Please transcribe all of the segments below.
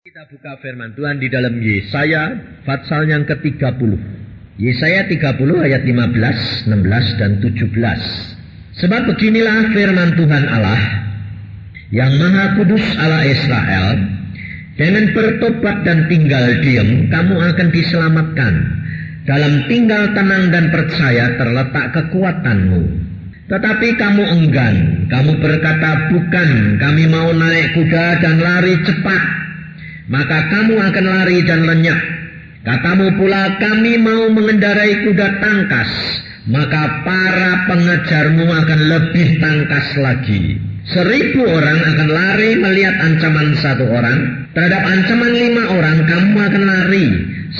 Kita buka firman Tuhan di dalam Yesaya pasal yang ke-30. Yesaya 30 ayat 15, 16 dan 17. Sebab beginilah firman Tuhan Allah yang Maha Kudus Allah Israel, dengan bertobat dan tinggal diam kamu akan diselamatkan. Dalam tinggal tenang dan percaya terletak kekuatanmu. Tetapi kamu enggan, kamu berkata bukan, kami mau naik kuda dan lari cepat. Maka kamu akan lari dan lenyap. Katamu pula kami mau mengendarai kuda tangkas. Maka para pengejarmu akan lebih tangkas lagi. 1000 orang akan lari melihat ancaman 1 orang. Terhadap ancaman 5 orang kamu akan lari.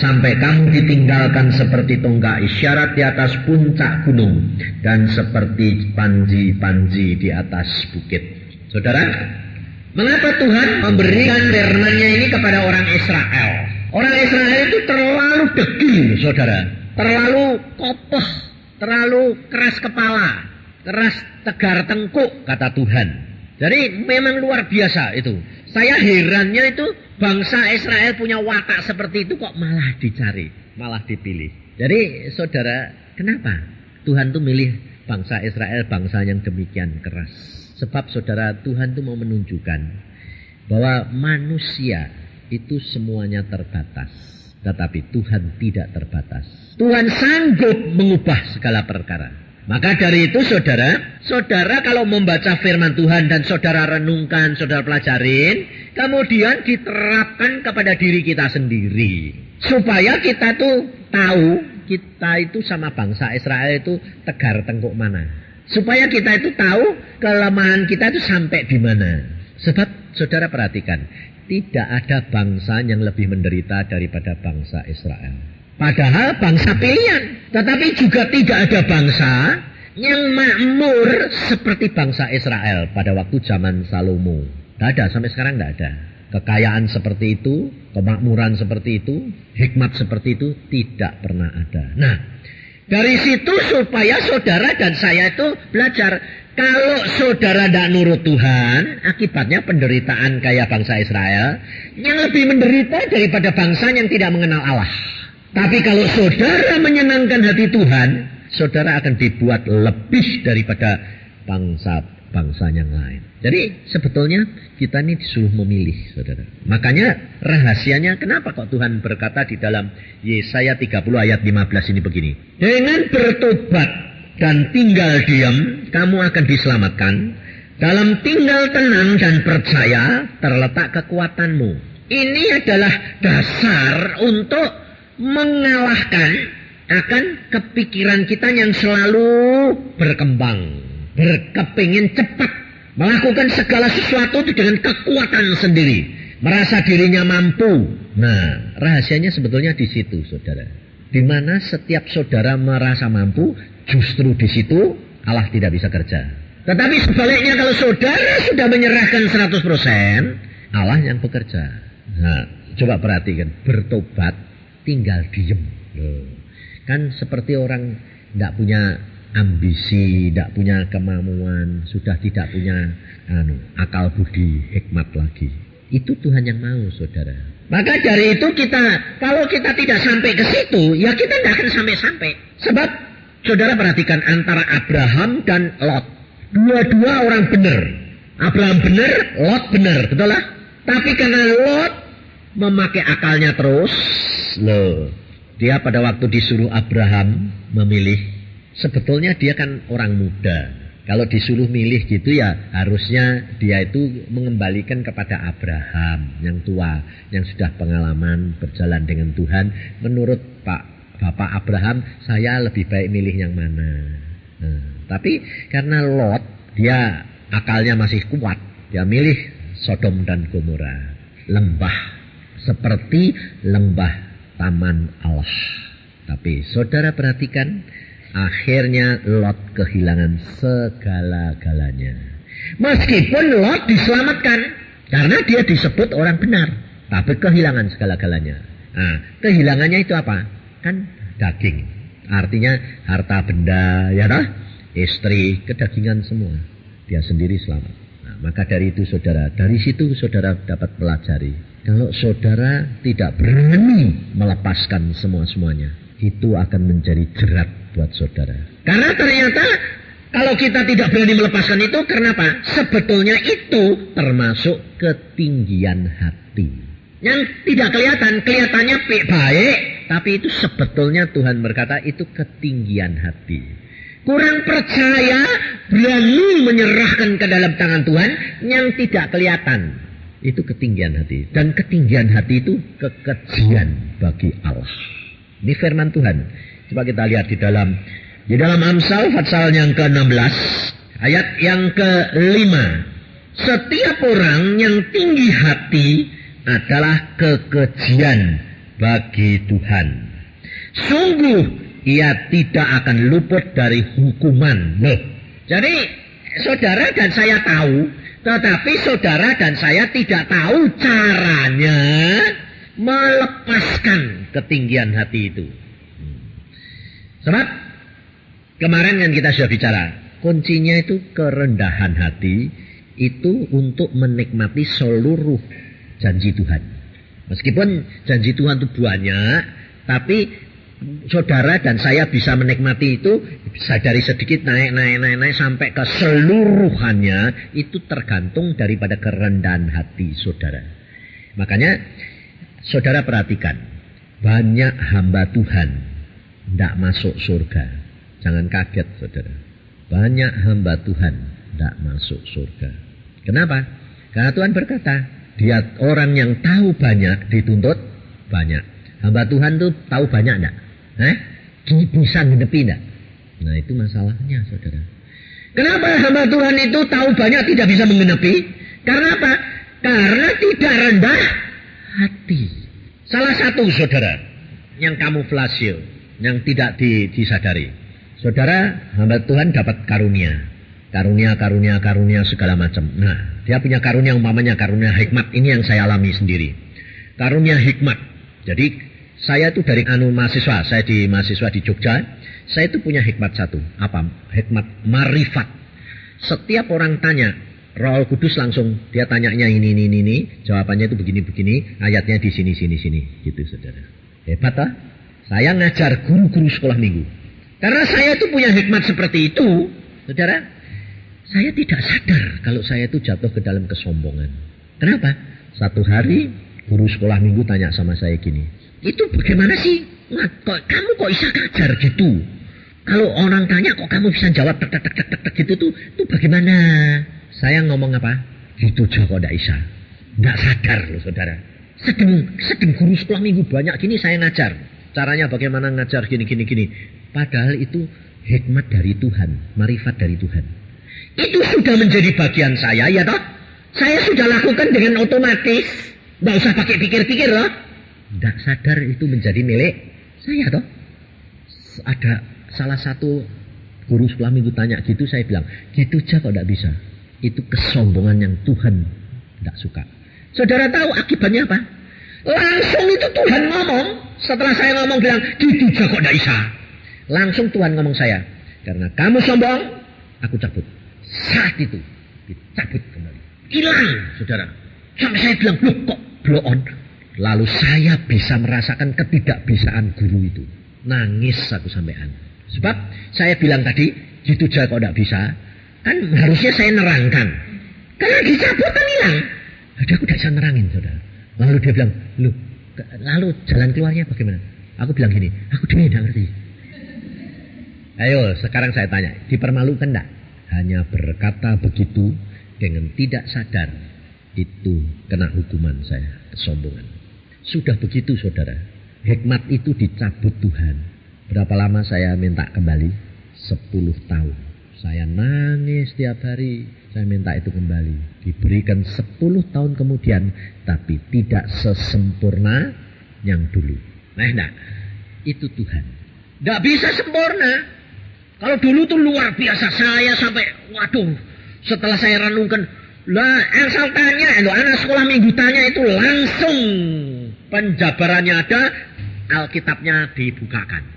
Sampai kamu ditinggalkan seperti tonggak isyarat di atas puncak gunung. Dan seperti panji-panji di atas bukit. Saudara, mengapa Tuhan memberikan firman-Nya ini kepada orang Israel? Orang Israel itu terlalu degil, saudara. Terlalu kokoh, terlalu keras kepala, keras tegar tengkuk, kata Tuhan. Jadi memang luar biasa itu. Saya herannya itu bangsa Israel punya watak seperti itu kok malah dicari, malah dipilih. Jadi saudara, kenapa Tuhan tuh milih bangsa Israel, bangsa yang demikian keras? Sebab saudara, Tuhan itu mau menunjukkan bahwa manusia itu semuanya terbatas. Tetapi Tuhan tidak terbatas. Tuhan sanggup mengubah segala perkara. Maka dari itu saudara kalau membaca firman Tuhan dan saudara renungkan, saudara pelajarin, kemudian diterapkan kepada diri kita sendiri. Supaya kita tuh tahu, kita itu sama bangsa Israel itu tegar tengkuk mana. Supaya kita itu tahu kelemahan kita itu sampai di mana. Sebab saudara perhatikan, tidak ada bangsa yang lebih menderita daripada bangsa Israel. Padahal bangsa pilihan. Tetapi juga tidak ada bangsa yang makmur seperti bangsa Israel pada waktu zaman Salomo. Tidak ada, sampai sekarang tidak ada. Kekayaan seperti itu, kemakmuran seperti itu, hikmat seperti itu tidak pernah ada. Nah, dari situ supaya saudara dan saya itu belajar. Kalau saudara tidak nurut Tuhan, akibatnya penderitaan kayak bangsa Israel, yang lebih menderita daripada bangsa yang tidak mengenal Allah. Tapi kalau saudara menyenangkan hati Tuhan, saudara akan dibuat lebih daripada bangsa-bangsa yang lain. Jadi sebetulnya kita ini disuruh memilih, saudara. Makanya rahasianya kenapa kok Tuhan berkata di dalam Yesaya 30 ayat 15 ini begini. Dengan bertobat dan tinggal diam, kamu akan diselamatkan. Dalam tinggal tenang dan percaya terletak kekuatanmu. Ini adalah dasar untuk mengalahkan akan kepikiran kita yang selalu berkembang, berkepingin cepat, melakukan segala sesuatu dengan kekuatan sendiri, merasa dirinya mampu. Nah, rahasianya sebetulnya di situ, saudara. Di mana setiap saudara merasa mampu, justru di situ Allah tidak bisa kerja. Tetapi sebaliknya kalau saudara sudah menyerahkan 100%, Allah yang bekerja. Nah, coba perhatikan, bertobat, tinggal diem. Kan seperti orang tidak punya ambisi, tidak punya kemampuan, sudah tidak punya akal budi hikmat lagi. Itu Tuhan yang mau, saudara. Maka dari itu kalau kita tidak sampai ke situ, ya kita tidak akan sampai-sampai. Sebab saudara perhatikan antara Abraham dan Lot. Dua-dua orang benar. Abraham benar, Lot benar, betul lah. Tapi karena Lot memakai akalnya terus, dia pada waktu disuruh Abraham memilih, sebetulnya dia kan orang muda. Kalau disuruh milih gitu ya harusnya dia itu mengembalikan kepada Abraham yang tua, yang sudah pengalaman berjalan dengan Tuhan. Menurut Bapak Abraham, saya lebih baik milih yang mana. Tapi karena Lot, dia akalnya masih kuat, dia milih Sodom dan Gomora, lembah seperti lembah taman Allah. Tapi saudara perhatikan, akhirnya Lot kehilangan segala-galanya. Meskipun Lot diselamatkan karena dia disebut orang benar, tapi kehilangan segala-galanya. Nah, kehilangannya itu apa? Kan daging. Artinya harta benda, ya toh? Istri, kedagingan semua. Dia sendiri selamat. Nah, maka dari itu saudara, dari situ saudara dapat pelajari. Kalau saudara tidak berani melepaskan semua-semuanya, itu akan menjadi jerat buat saudara. Karena ternyata kalau kita tidak berani melepaskan itu, kenapa? Sebetulnya itu termasuk ketinggian hati. Yang tidak kelihatan, kelihatannya baik, tapi itu sebetulnya Tuhan berkata itu ketinggian hati. Kurang percaya, berani menyerahkan ke dalam tangan Tuhan yang tidak kelihatan. Itu ketinggian hati. Dan ketinggian hati itu kekejian bagi Allah. Ini firman Tuhan. Coba kita lihat di dalam Amsal pasal yang ke-16 ayat yang ke-5. Setiap orang yang tinggi hati adalah kekejian bagi Tuhan. Sungguh ia tidak akan luput dari hukuman. Loh. Jadi saudara dan saya tahu, tetapi saudara dan saya tidak tahu caranya melepaskan ketinggian hati itu. Sebab kemarin kan kita sudah bicara, kuncinya itu kerendahan hati itu untuk menikmati seluruh janji Tuhan. Meskipun janji Tuhan itu banyak, tapi saudara dan saya bisa menikmati itu bisa dari sedikit naik sampai ke seluruhannya, itu tergantung daripada kerendahan hati saudara. Makanya saudara perhatikan, banyak hamba Tuhan tidak masuk surga. Jangan kaget saudara. Banyak hamba Tuhan tidak masuk surga. Kenapa? Karena Tuhan berkata, dia orang yang tahu banyak dituntut banyak. Hamba Tuhan tuh tahu banyak enggak? Bisa ngedepi enggak? Nah itu masalahnya saudara. Kenapa hamba Tuhan itu tahu banyak tidak bisa menggenapi? Karena apa? Karena tidak rendah hati. Salah satu saudara yang kamuflase, yang tidak disadari. Saudara, hamba Tuhan dapat karunia segala macam. Nah, dia punya karunia, umpamanya karunia hikmat. Ini yang saya alami sendiri. Karunia hikmat. Jadi saya itu dari mahasiswa, saya di mahasiswa di Jogja, saya itu punya hikmat satu. Apa? Hikmat marifat. Setiap orang tanya, Roh Kudus langsung dia tanyanya ini, jawabannya itu begini, ayatnya di sini, gitu saudara. Hebat lah. Saya ngajar guru-guru sekolah minggu. Karena saya itu punya hikmat seperti itu, saudara. Saya tidak sadar kalau saya itu jatuh ke dalam kesombongan. Kenapa? Satu hari guru sekolah minggu tanya sama saya gini, itu bagaimana sih? Kamu kok bisa ngajar gitu? Kalau orang tanya kok kamu bisa jawab tek gitu tuh, itu bagaimana? Saya ngomong apa? Gitu aja kok tidak bisa. Tidak sadar loh saudara. Sedang guru sekolah minggu banyak gini saya ngajar. Caranya bagaimana ngajar gini. Padahal itu hikmat dari Tuhan, marifat dari Tuhan. Itu sudah menjadi bagian saya, ya toh? Saya sudah lakukan dengan otomatis. Tidak usah pakai pikir-pikir loh. Tidak sadar itu menjadi milik saya toh. Ada salah satu guru sekolah minggu tanya gitu, saya bilang, gitu aja kok tidak bisa. Itu kesombongan yang Tuhan tidak suka. Saudara tahu akibatnya apa? Langsung itu Tuhan ngomong. Setelah saya ngomong bilang, gitu aja kok tidak bisa. Langsung Tuhan ngomong saya, karena kamu sombong, aku cabut. Saat itu dicabut kembali. Hilang saudara. Sampai saya bilang, loh kok blow on. Lalu saya bisa merasakan ketidakbisaan guru itu. Nangis aku sampean. Sebab saya bilang tadi, gitu aja kok tidak bisa. Kan harusnya saya nerangkan. Karena dicabut kan hilang. Jadi aku tidak bisa nerangin saudara. Lalu dia bilang, loh, lalu jalan keluarnya bagaimana? Aku bilang gini, aku tidak ngerti. Ayo sekarang saya tanya, dipermalukan enggak? Hanya berkata begitu dengan tidak sadar, itu kena hukuman saya, kesombongan. Sudah begitu saudara, hikmat itu dicabut Tuhan. Berapa lama saya minta kembali? 10 tahun. Saya nangis setiap hari, saya minta itu kembali. Diberikan 10 tahun kemudian, tapi tidak sesempurna yang dulu. Nah enggak, itu Tuhan. Enggak bisa sempurna. Kalau dulu tuh luar biasa, saya sampai, waduh, setelah saya renungkan, lah asal tanya, anak sekolah minggu tanya itu langsung penjabarannya ada, Alkitabnya dibukakan,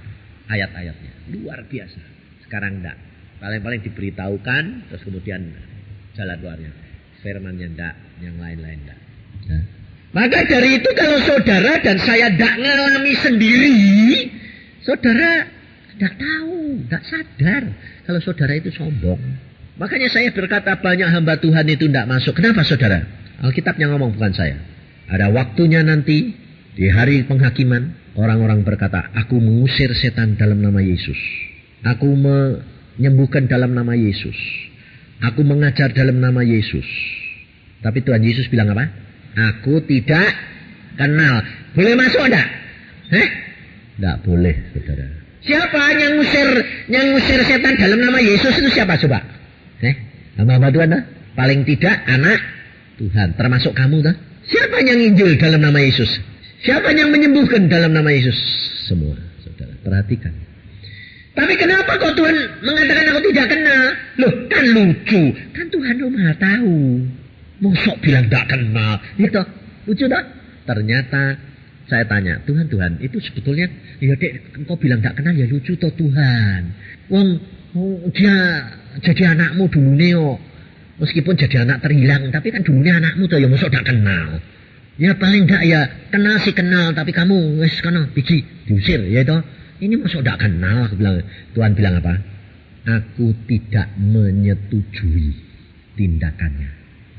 ayat-ayatnya, luar biasa. Sekarang enggak, paling-paling diberitahukan, terus kemudian jalan luarnya. firman-Nya enggak, yang lain-lain enggak. Nah. Maka dari itu kalau saudara dan saya tidak ngalami sendiri, saudara tidak tahu, tidak sadar kalau saudara itu sombong. Makanya saya berkata banyak hamba Tuhan itu tidak masuk. Kenapa saudara? Alkitab yang ngomong bukan saya. Ada waktunya nanti di hari penghakiman orang-orang berkata, aku mengusir setan dalam nama Yesus. Aku menyembuhkan dalam nama Yesus. Aku mengajar dalam nama Yesus. Tapi Tuhan Yesus bilang apa? Aku tidak kenal. Boleh masuk enggak? Enggak boleh, saudara. Siapa yang ngusir setan dalam nama Yesus itu siapa coba? Hamba Tuhan dah? Paling tidak anak Tuhan, termasuk kamu dah. Siapa yang nginjil dalam nama Yesus? Siapa yang menyembuhkan dalam nama Yesus? Semua, saudara. Perhatikan. Tapi kenapa kok Tuhan mengatakan aku tidak kenal? Loh, kan lucu. Kan Tuhan Maha tahu. Mosok bilang tidak kenal. Gitu. Lucu tak? Ternyata saya tanya, Tuhan, itu sebetulnya, ya dek, engkau bilang tidak kenal ya lucu toh Tuhan. Wong dia jadi anakmu dulu neo. Meskipun jadi anak terhilang, tapi kan dulunya anakmu toh ya mosok tidak kenal. Ya paling tidak ya kenal sih kenal, tapi kamu wes kenal biji diusir ya toh. Ini mosok tidak kenal, aku bilang. Tuhan bilang apa? Aku tidak menyetujui tindakannya.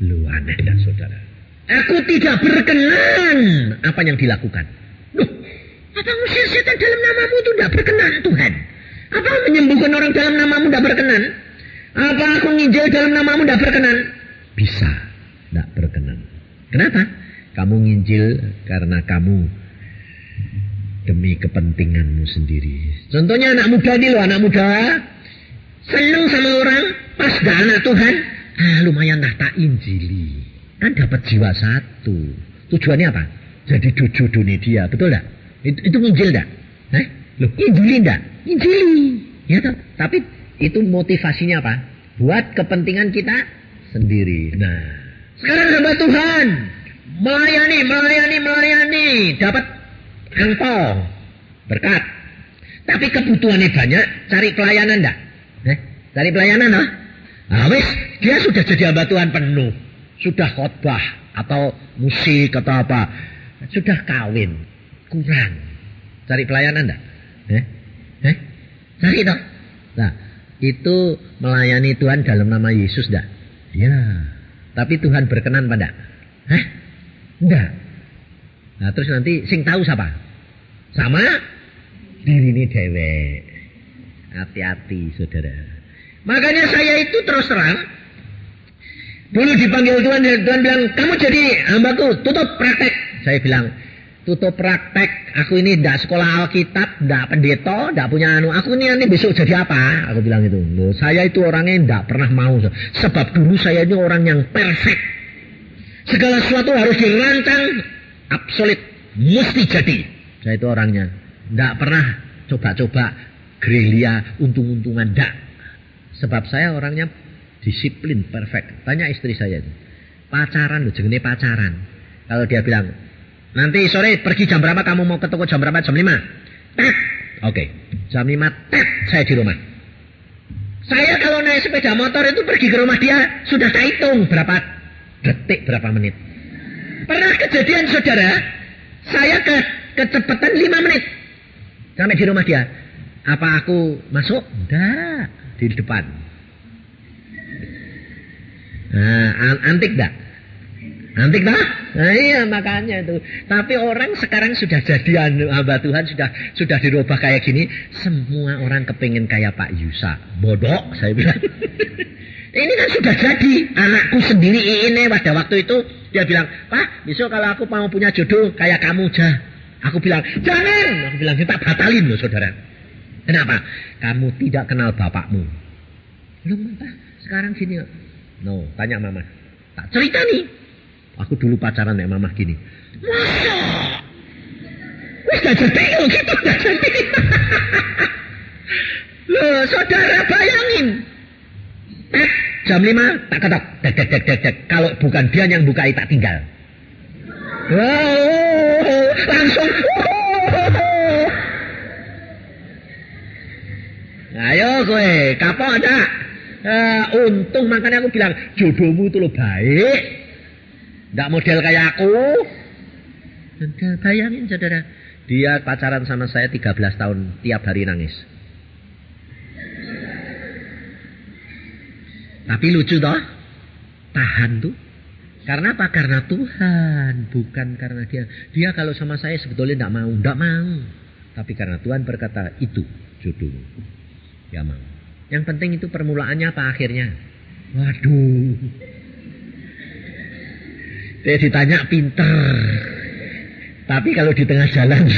Lu aneh dan saudara. Aku tidak berkenan apa yang dilakukan. Loh, apa ngusir setan dalam namamu itu tidak berkenan Tuhan? Apa menyembuhkan orang dalam namamu tidak berkenan? Apa aku nginjil dalam namamu tidak berkenan? Bisa tidak berkenan. Kenapa? Kamu nginjil karena kamu demi kepentinganmu sendiri. Contohnya anak muda nih loh, anak muda seneng sama orang, pas dah anak Tuhan, lumayan lah tak injili. Kan dapat jiwa satu. Tujuannya apa? Jadi jodoh dia, betul tak? Itu nginjil tak? Loh, injili tak? Injili. Ya toh? Tapi itu motivasinya apa? Buat kepentingan kita sendiri. Nah, sekarang hamba Tuhan melayani, dapat angpau, berkat. Tapi kebutuhannya banyak, cari pelayanan tak? Cari pelayanan lah. Wis, dia sudah jadi hamba Tuhan penuh. Sudah khotbah atau musik atau apa. Sudah kawin. Kurang. Cari pelayanan enggak? Cari toh. Nah, itu melayani Tuhan dalam nama Yesus enggak? Ya. Tapi Tuhan berkenan pada? Enggak. Nah, terus nanti sing tahu siapa? Sama diri ini dewek. Hati-hati, saudara. Makanya saya itu terus terang. Dulu dipanggil Tuhan, Tuhan bilang, kamu jadi hambaku, tutup praktek. Saya bilang, tutup praktek. Aku ini tidak sekolah Alkitab, tidak pendeta, tidak punya anu. Aku ini nanti besok jadi apa? Aku bilang itu. Loh, saya itu orangnya tidak pernah mau. Sebab dulu saya ini orang yang perfect. Segala sesuatu harus dirancang, absolut, mesti jadi. Saya itu orangnya. Tidak pernah coba-coba gerilya, untung-untungan, tidak. Sebab saya orangnya disiplin, perfect. Tanya istri saya itu. Pacaran loh, jenenge pacaran. Kalau dia bilang, nanti sore pergi jam berapa, kamu mau ke toko jam berapa? Jam 5. Tet. Oke. Jam 5, tet, saya di rumah. Saya kalau naik sepeda motor itu pergi ke rumah dia, sudah tak hitung berapa detik, berapa menit. Pernah kejadian saudara, saya kecepatan 5 menit. Sampai di rumah dia. Apa aku masuk? Enggak. Di depan. Nah, antik dah. Antik dah? Nah iya makanya itu. Tapi orang sekarang sudah jadi hamba Tuhan, sudah dirubah kayak gini. Semua orang kepingin kayak Pak Yusa. Bodoh saya bilang. Ini kan sudah jadi. Anakku sendiri ini pada waktu itu dia bilang, Pak besok kalau aku mau punya jodoh kayak kamu aja. Aku bilang, jangan. Aku bilang, kita batalin loh saudara. Kenapa? Kamu tidak kenal bapakmu. Loh Pak, sekarang gini. No, tanya mama. Tak cerita nih. Aku dulu pacaran dengan mama gini. Masa? Wih gak jadi loh gitu. Gak jadi. Loh saudara bayangin. Jam 5 tak ketok. Dek. Kalau bukan dia yang bukai tak tinggal. Wow, langsung. Ayo kowe, kapok ada. Untung makanya aku bilang jodohmu itu lo baik. Nggak model kayak aku. Bayangin saudara. Dia pacaran sama saya 13 tahun. Tiap hari nangis. Tapi lucu toh. Tahan tuh. Karena apa? Karena Tuhan. Bukan karena dia. Dia kalau sama saya sebetulnya tidak mau. Tidak mau. Tapi karena Tuhan berkata itu jodohmu. Ya mau. Yang penting itu permulaannya apa akhirnya? Waduh. Saya ditanya pinter. Tapi kalau di tengah jalan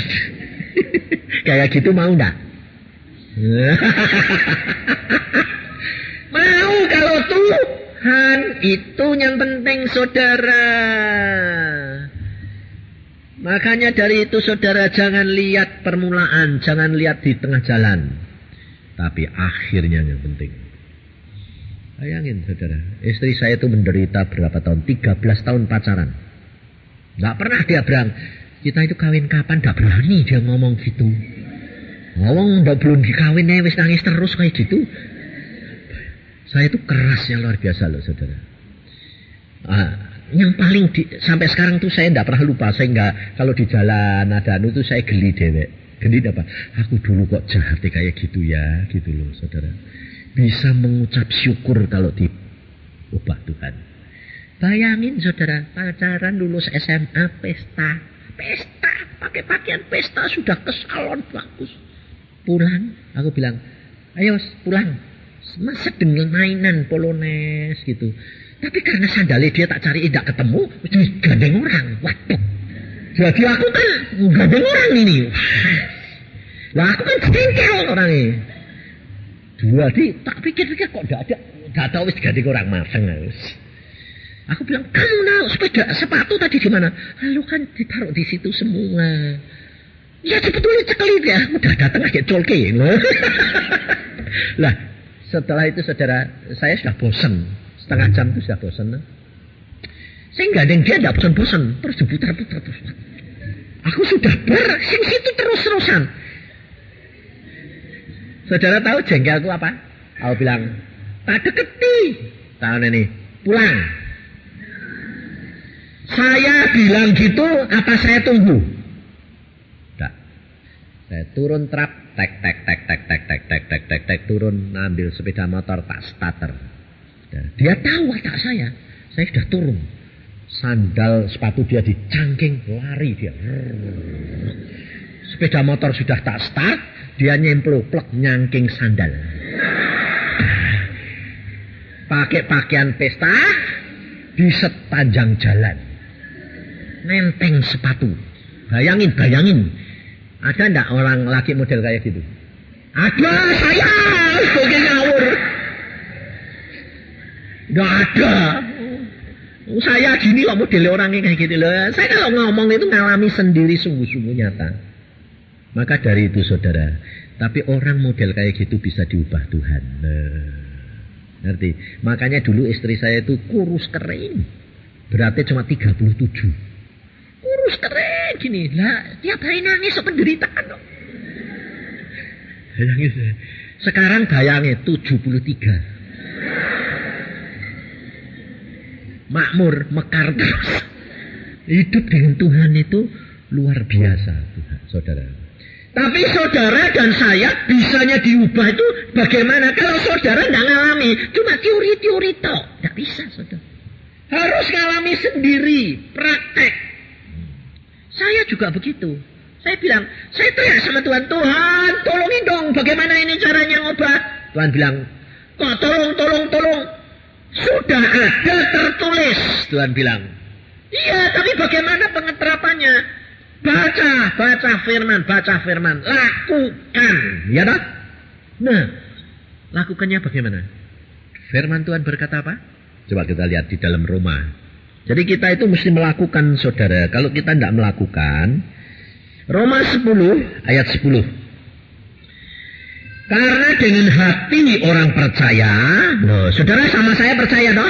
kayak gitu mau enggak? Mau kalau Tuhan itu yang penting saudara. Makanya dari itu saudara jangan lihat permulaan, jangan lihat di tengah jalan. Tapi akhirnya yang penting. Bayangin saudara, istri saya itu menderita berapa tahun? 13 tahun pacaran. Gak pernah dia bilang, kita itu kawin kapan? Gak berani dia ngomong gitu. Ngomong belum dikawin wis nangis terus kayak gitu. Saya itu kerasnya luar biasa loh saudara. Yang paling sampai sekarang tuh saya tidak pernah lupa. Saya enggak, kalau di jalan ada anu tuh saya geli dewek. Geli apa? Aku dulu kok jahat kayak gitu ya, gitu loh saudara. Bisa mengucap syukur kalau diubah Tuhan. Bayangin saudara, pacaran lulus SMA, pesta, pakai pakaian pesta sudah ke salon bagus. Pulang, aku bilang, ayo pulang, masa dengan mainan polones gitu. Tapi karena sandalnya dia tak cari tidak ketemu, gandeng orang. Waduh. Jadi aku kan gandeng orang ini. Lah aku kan jengkel orang ini. Jadi tak pikir-pikir kok tidak ada. Tidak tahu wis gandeng orang maseng harus. Aku bilang, kamu naik sepatu tadi di mana? Lalu kan ditaruh di situ semua. Ya sebetulnya cekelit ya. Udah datang agak colke. Lah setelah itu saudara, saya sudah bosan. Setengah jam itu sudah bosan. Saya nggak ada yang dia tidak bosan-bosan. Terus diputar-putar terus. Aku sudah bersing situ terus-terusan. Saudara tahu jengkel aku apa? Aku bilang, tak deketi. Tahun ini pulang. Saya bilang gitu, apa saya tunggu? Tidak. Saya turun trap, tek, turun, ambil sepeda motor, tak starter. Dia tahu watak saya sudah turun. Sandal sepatu dia dicangking, lari dia. Sepeda motor sudah tak start, dia nyemplung-plek nyangking sandal. Pakai pakaian pesta di sepanjang jalan. Nenteng sepatu. Bayangin. Ada enggak orang laki model kayak gitu? Ada, saya sebagai ngawur. Enggak ada. Saya gini loh model orangnya kayak gitu loh. Saya kalau ngomong itu ngalami sendiri sungguh-sungguh nyata. Maka dari itu saudara, tapi orang model kayak gitu bisa diubah Tuhan. Ngerti? Makanya dulu istri saya itu kurus kering. Beratnya cuma 37. Kurus keren gini. Lah, tiap hari nangis penderitaan dong. Sekarang bayangin 73. Makmur, mekar terus. Hidup dengan Tuhan itu luar biasa Tuhan, saudara. Tapi saudara dan saya bisanya diubah itu bagaimana? Kalau saudara tidak ngalami, cuma teori-teori tok. Tidak bisa saudara. Harus ngalami sendiri, praktek. Saya juga begitu. Saya bilang, saya teriak sama Tuhan, Tuhan tolongin dong, bagaimana ini caranya ngubah? Tuhan bilang, kok tolong. Sudah ada tertulis, Tuhan bilang. Iya, tapi bagaimana pengeterapannya? Baca firman, lakukan. Ya tak? Nah, lakukannya bagaimana? Firman Tuhan berkata apa? Coba kita lihat di dalam Roma. Jadi kita itu mesti melakukan saudara. Kalau kita tidak melakukan, Roma 10 ayat 10. Karena dengan hati orang percaya, loh, saudara sama saya percaya toh?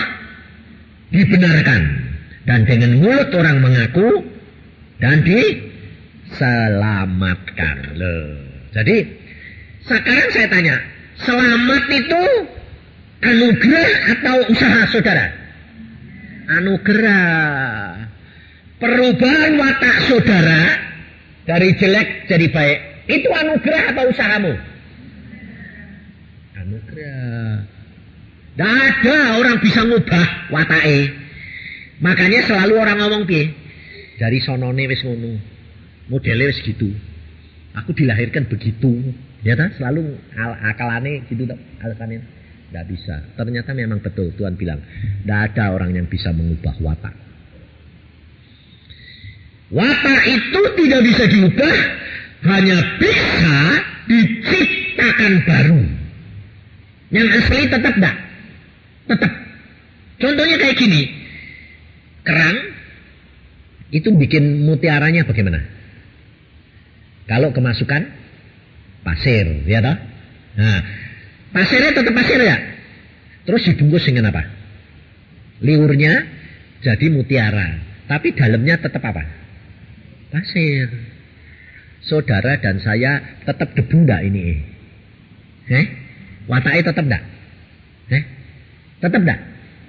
Dibenarkan. Dan dengan mulut orang mengaku dan diselamatkan. Loh. Jadi sekarang saya tanya, selamat itu Anugerah atau usaha saudara? Anugerah. Perubahan watak saudara dari jelek jadi baik, itu anugerah atau usahamu? Anugerah. Tidak ada orang bisa ngubah watake. Makanya selalu orang ngomong piye? Dari sonone wis ngono. Modele wis gitu. Aku dilahirkan begitu. Ya kan? Selalu akalane gitu tak? Alasannya tidak bisa. Ternyata memang betul Tuhan bilang, tidak ada orang yang bisa mengubah watak. Watak itu tidak bisa diubah, hanya bisa diciptakan baru. Yang asli tetap tidak. Tetap. Contohnya kayak gini. Kerang itu bikin mutiaranya bagaimana? Kalau kemasukan pasir, ya toh? Nah, pasirnya tetap pasir ya. Terus dibungkus dengan apa? Liurnya jadi mutiara, tapi dalamnya tetap apa? Pasir. Saudara dan saya tetap debu enggak ini? Wataknya tetap enggak? Tetap enggak?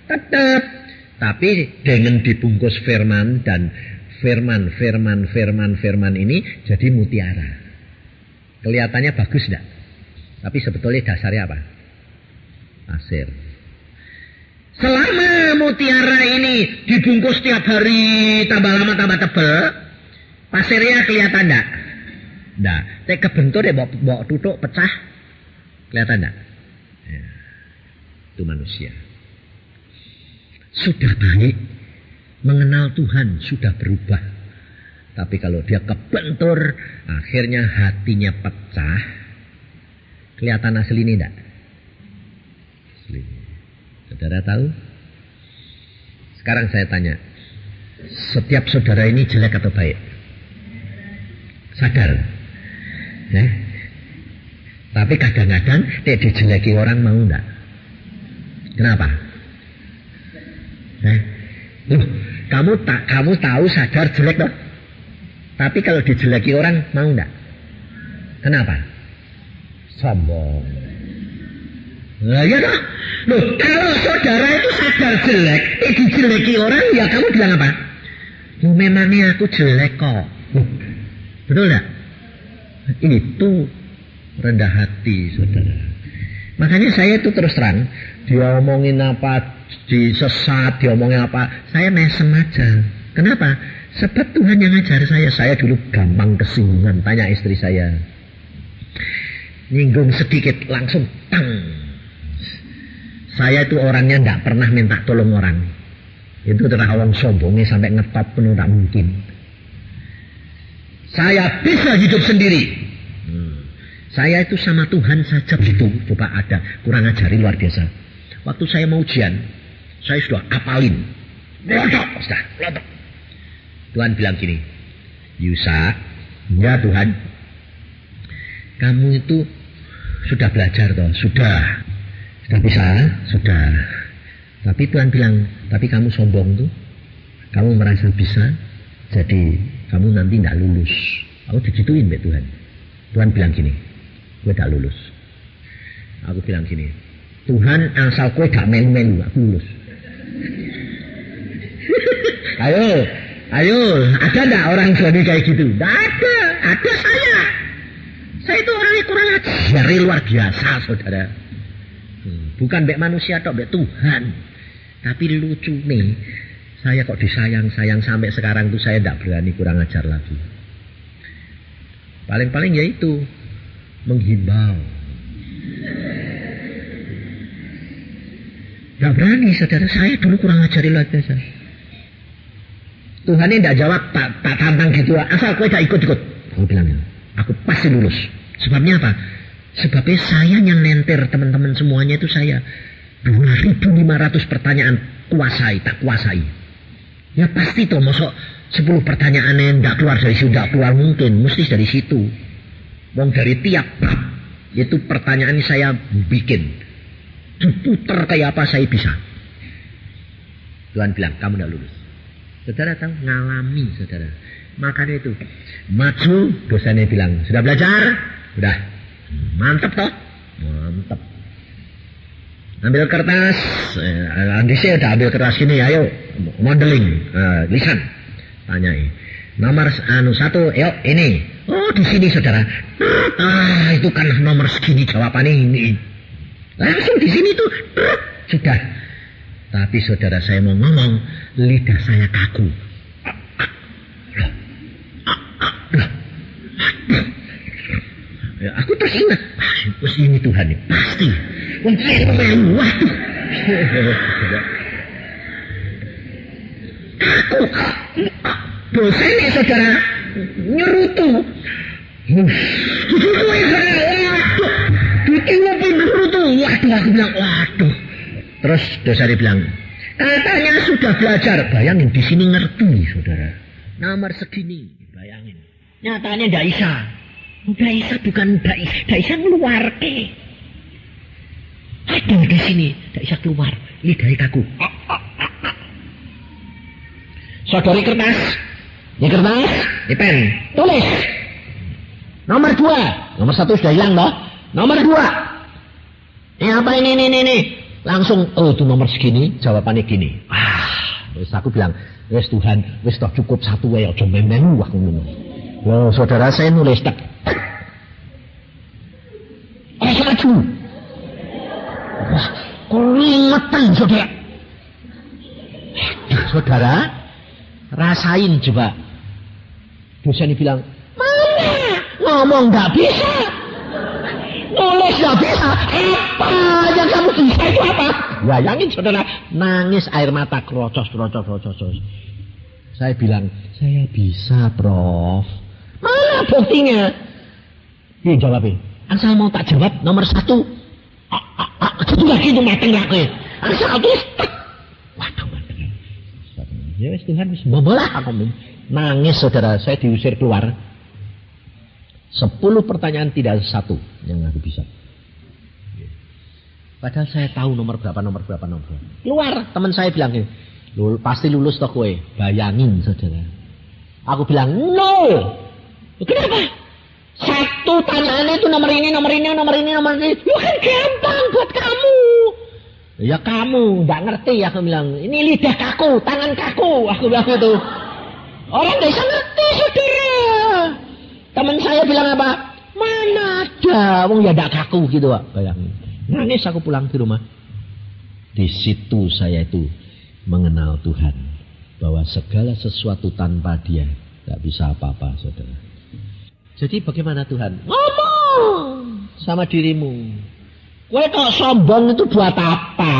Tetap. Tapi dengan dibungkus firman dan firman ini jadi mutiara. Kelihatannya bagus enggak? Tapi sebetulnya dasarnya apa? Pasir. Selama mutiara ini dibungkus tiap hari, tambah lama tambah tebal, pasirnya kelihatan enggak? Enggak. Tapi kebentur deh bawa tutuk pecah. Kelihatan enggak? Ya. Itu manusia. Sudah baik, mengenal Tuhan, sudah berubah. Tapi kalau dia kebentur, akhirnya hatinya pecah. Kelihatan asli ini enggak? Asli. Saudara tahu? Sekarang saya tanya, setiap saudara ini jelek atau baik? Sadar? Tapi kadang-kadang dijeleki orang mau enggak? Kenapa? Loh, kamu tahu sadar jelek toh? Tapi kalau dijeleki orang mau enggak? Kenapa? Sombong. Nah, ya toh? Loh, kalau saudara itu sadar jelek, dijeleki orang, ya kamu bilang apa? Loh, memangnya aku jelek kok. Betul enggak? Itu rendah hati, saudara. Makanya saya itu terus terang, dia omongin apa, disesat, dia omongin apa, saya mesem aja. Kenapa? Sebab Tuhan yang ngajar saya. Saya dulu gampang kesinggungan, tanya istri saya. Nyinggung sedikit, langsung tang. Saya itu orangnya tidak pernah minta tolong orang. Itu terawang sombongnya sampai ngetop penuh, tak mungkin. Saya bisa hidup sendiri. Saya itu sama Tuhan saja gitu. Coba ada, kurang ajari luar biasa. Waktu saya mau ujian, saya sudah apalin. Lotok, sudah, lotok. Tuhan bilang gini, Yusa, ya Tuhan, kamu itu sudah belajar toh? Sudah bisa? Sudah. Tapi Tuhan bilang, tapi kamu sombong tuh. Kamu merasa bisa, jadi kamu nanti tidak lulus. Aku digituin be Tuhan. Tuhan bilang gini, gue tak lulus. Aku bilang gini, Tuhan asal gue gak melu-melu, aku lulus. Ayo, ada enggak orang suami kayak gitu? Enggak ada saya. Saya itu orangnya kurang ajar, luar biasa, saudara. Bukan mbek manusia atau mbek Tuhan. Tapi lucu nih, saya kok disayang-sayang sampai sekarang tuh saya enggak berani kurang ajar lagi. Paling-paling ya itu menghimbau. Enggak berani, saudara. Saya dulu kurang ajari luar biasa. Tuhan ini tidak jawab, tak tantang gitu. Asal kau tak ikut-ikut. Aku bilang, aku pasti lulus. Sebabnya apa? Sebabnya saya yang nenter teman-teman semuanya itu saya. 2.500 pertanyaan tak kuasai. Ya pasti toh, masuk 10 pertanyaan yang tidak keluar dari situ, tidak keluar mungkin. Mesti dari situ. Wong dari tiap bab. Itu pertanyaan ini saya bikin. Diputer kayak apa saya bisa. Tuhan bilang, kamu tidak lulus. Saudara tahu, ngalami saudara. Makanya itu, maju, dosennya bilang, sudah belajar? Sudah. Mantap toh? Mantap. Ambil kertas, Andise udah ambil kertas ini, ayo modeling, lisan, tanyai. Nomor 1, yuk ini. Oh di sini saudara. Itu kan nomor segini jawabannya ini. Langsung di sini tuh, sudah. Tapi saudara saya mau ngomong, lidah saya kaku. Ya, aku terus ingat, ini Tuhan nih, pasti. Saya melu, waduh. Kaku. Dosennya saudara, nyerutu. Nyerutu ya saudara, waduh. Ditinggalin nyerutu, waduh, aku bilang, waduh. Terus dosennya bilang, katanya sudah belajar. Bayangin, di sini ngerti saudara. Nomor segini, bayangin. Nyatanya nggak bisa. Mbak Isa bukan Mbak Isa. Mbak Isa ngeluar ke. Ada di sini. Mbak Isa keluar. Lidahnya kaku. Sodori kertas. Ini kertas. Ini pen. Tulis. Nomor 2. Nomor 1 sudah hilang loh. Nomor 2. Ini apa ini. Langsung. Oh itu nomor segini. Jawabannya gini. Terus aku bilang. Wes Tuhan. Wes toh cukup 1 ya. Ojo memeng. Wah loh saudara saya nulis tak. Maju. Wah, keringetan saudara. Saudara, rasain coba. Dosen bilang, mana? Ngomong nggak bisa. Nulis nggak bisa. Apa yang kamu bisa itu apa? Bayangin saudara, nangis air mata krocos. Saya bilang, saya bisa Prof. Mana buktinya? Dia jawabin. Asal mau tak jawab nomor 1. Gitu lagi itu mateng lagi. Asal tulis. Waduh mateng. Ya wis Tuhan wis bobolah aku nangis saudara, saya diusir keluar. 10 pertanyaan tidak ada 1 yang aku bisa. Padahal saya tahu nomor berapa. Keluar, teman saya bilang gini, pasti lulus toh kowe. Bayangin saudara. Aku bilang, "No." Kenapa? 1 tanyaannya itu nomor ini. Lu kan gampang buat kamu. Ya kamu nggak ngerti, aku bilang. Ini lidah kaku, tangan kaku, aku bilang itu. Orang nggak bisa ngerti, saudara. Teman saya bilang apa? Mana ada, wong ya nggak kaku gitu, Pak. Bayangin. Nangis aku pulang ke rumah. Di situ saya itu mengenal Tuhan, bahwa segala sesuatu tanpa Dia nggak bisa apa-apa, saudara. Jadi bagaimana Tuhan? Ngomong sama dirimu. Kowe kok sombong itu buat apa?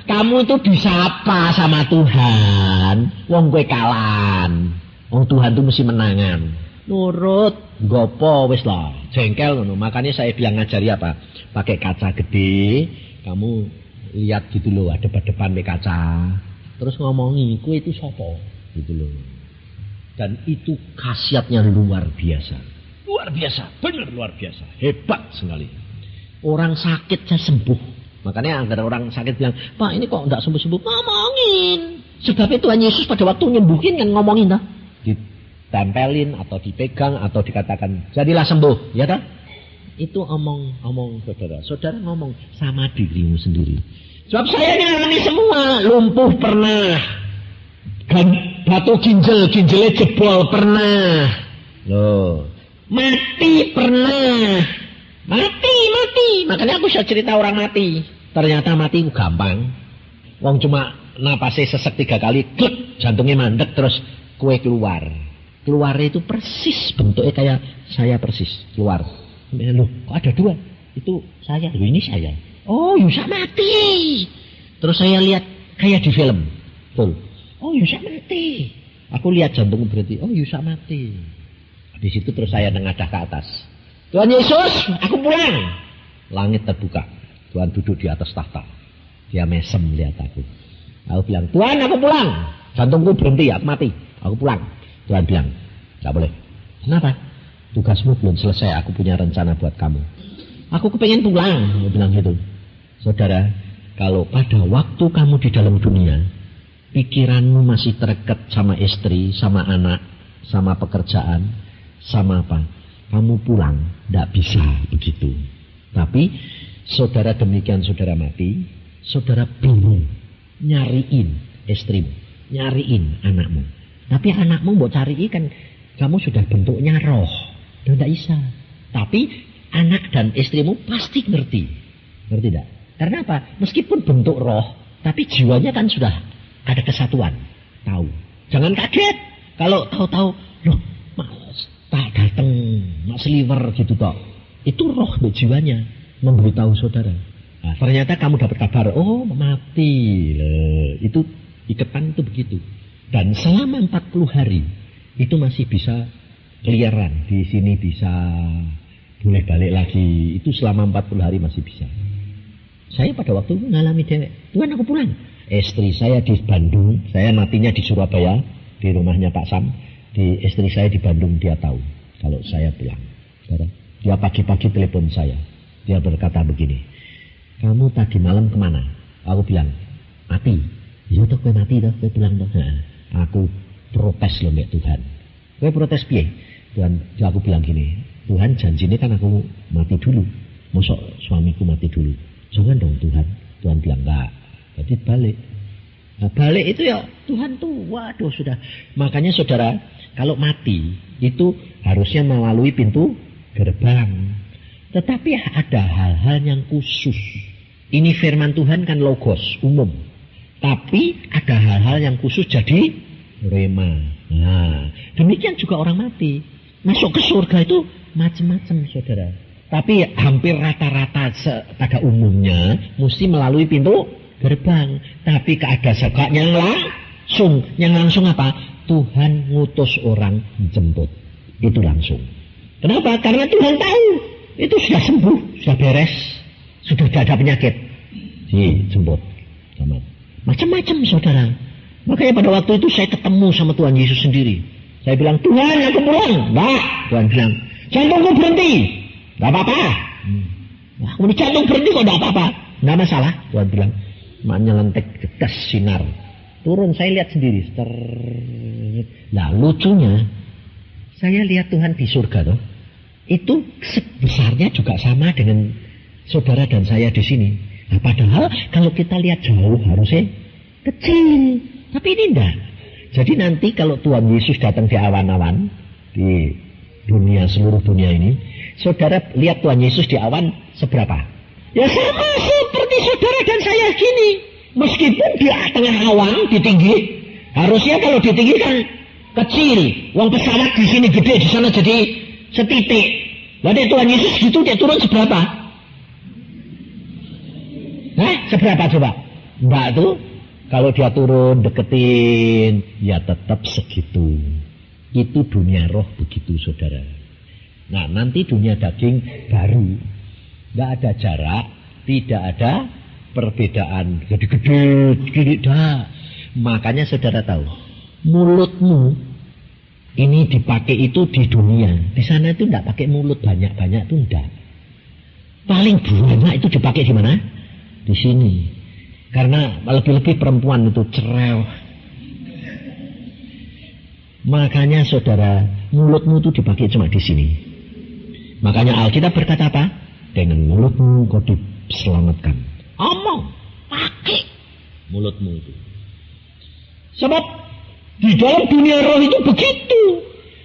Kamu itu bisa apa sama Tuhan? Wong kowe kalan. Wong Tuhan itu mesti menangan. Nurut, gopo wis lah. Jengkel ngono. Makanya saya bilang ngajari apa? Pakai kaca gede, kamu lihat gitu loh, ada depan kaca. Terus ngomongi, kowe itu sapa? Gitu loh. Dan itu khasiatnya luar biasa. Luar biasa, benar luar biasa. Hebat sekali. Orang sakit saya sembuh. Makanya ada orang sakit bilang, Pak ini kok enggak sembuh-sembuh? Ngomongin. Sebab itu Tuhan Yesus pada waktu nyembuhin kan ngomongin dah. Ditempelin atau dipegang atau dikatakan, jadilah sembuh. Ya tak? Itu omong saudara. Saudara ngomong sama dirimu sendiri. Sebab saya ngalamin semua. Lumpuh pernah. Batu ginjelnya jebol pernah. Loh. Mati pernah. Mati. Makanya aku bisa cerita orang mati. Ternyata mati itu gampang. Wong cuma napasnya sesek 3 kali, kluk, jantungnya mandek terus kue keluar. Keluarnya itu persis bentuknya kayak saya persis keluar. Loh, kok ada 2? Itu saya. Loh, ini saya. Oh, Yusa mati. Terus saya lihat kayak di film. Betul. Oh, Yusa mati. Aku lihat jantung berhenti. Oh, Yusa mati. Di situ terus saya nengadah ke atas. Tuhan Yesus, aku pulang. Langit terbuka. Tuhan duduk di atas tahta. Dia mesem lihat aku. Aku bilang, Tuhan aku pulang. Jantungku berhenti, aku mati. Aku pulang. Tuhan bilang, gak boleh. Kenapa? Tugasmu belum selesai. Aku punya rencana buat kamu. Aku kepengen pulang. Dia bilang gitu. Saudara, kalau pada waktu kamu di dalam dunia, pikiranmu masih terikat sama istri, sama anak, sama pekerjaan, sama apa? Kamu pulang, tidak bisa begitu. Tapi saudara demikian saudara mati, saudara bingung nyariin istrimu, nyariin anakmu. Tapi anakmu mau cari kan kamu sudah bentuknya roh, tidak bisa. Tapi anak dan istrimu pasti ngerti, ngerti tidak? Karena apa? Meskipun bentuk roh, tapi jiwanya kan sudah ada kesatuan. Tahu. Jangan kaget kalau tahu-tahu, loh, tak datang, mak sliver gitu toh. Itu roh jiwanya memberitahu saudara. Nah, ternyata kamu dapat kabar, oh mati. Itu ikatan itu begitu. Dan selama 40 hari itu masih bisa keliaran. Di sini bisa boleh balik lagi. Itu selama 40 hari masih bisa. Saya pada waktu itu mengalami dewek. Tuhan aku pulang. Istri saya di Bandung. Saya matinya di Surabaya. Di rumahnya Pak Sam. Di istri saya di Bandung. Dia tahu kalau saya pulang. Dia pagi-pagi telepon saya. Dia berkata begini. Kamu tadi malam kemana? Aku bilang, mati. Ya toh kowe mati toh. Kowe pulang toh. Nah, aku protes loh mbak Tuhan. Kowe protes piye? Tuhan, aku bilang gini. Tuhan janjinya kan aku mati dulu. Mosok suamiku mati dulu. Jangan dong Tuhan. Tuhan bilang enggak. Jadi balik. Nah, balik itu ya Tuhan tuh waduh sudah. Makanya saudara kalau mati itu harusnya melalui pintu gerbang. Tetapi ada hal-hal yang khusus. Ini firman Tuhan kan logos umum. Tapi ada hal-hal yang khusus jadi rema. Nah demikian juga orang mati. Masuk ke surga itu macam-macam saudara. Tapi hampir rata-rata pada umumnya mesti melalui pintu gerbang. Tapi ada segaknya yang langsung apa? Tuhan ngutus orang jemput. Itu langsung. Kenapa? Karena Tuhan tahu itu sudah sembuh, sudah beres, sudah tidak ada penyakit. Jemput. Macam-macam saudara. Makanya pada waktu itu saya ketemu sama Tuhan Yesus sendiri. Saya bilang, Tuhan aku pulang. Nah, Tuhan bilang, jantungku berhenti. Tidak apa-apa. Nah, kemudian jantung berhenti kok tidak apa-apa. Tidak masalah. Tuhan bilang, maknya lentek gas sinar. Turun, saya lihat sendiri. Nah, lucunya, saya lihat Tuhan di surga toh. Itu sebesarnya juga sama dengan saudara dan saya di sini. Nah, padahal kalau kita lihat jauh harusnya kecil. Tapi ini enggak. Jadi nanti kalau Tuhan Yesus datang di awan-awan. Di dunia, seluruh dunia ini. Saudara lihat Tuhan Yesus di awan seberapa? Ya sama seperti saudara dan saya gini. Meskipun di tengah awan, di tinggi. Harusnya kalau di tinggi kan kecil. Uang pesawat di sini gede, di sana jadi setitik. Lalu Tuhan Yesus gitu dia turun seberapa? Seberapa coba? Mbak tuh kalau dia turun deketin ya tetap segitu. Itu dunia roh begitu saudara. Nah nanti dunia daging baru. Tidak ada jarak, tidak ada perbedaan. Jadi gede, tidak. Makanya saudara tahu, mulutmu ini dipakai itu di dunia. Di sana itu tidak pakai mulut banyak-banyak itu tidak. Paling banyak itu dipakai di mana? Di sini. Karena lebih-lebih perempuan itu cerewet. Makanya saudara, mulutmu itu dipakai cuma di sini. Makanya Alkitab berkata apa? Dengan mulutmu kau diselamatkan. Omong, pakai mulutmu itu. Sebab di dalam dunia roh itu begitu.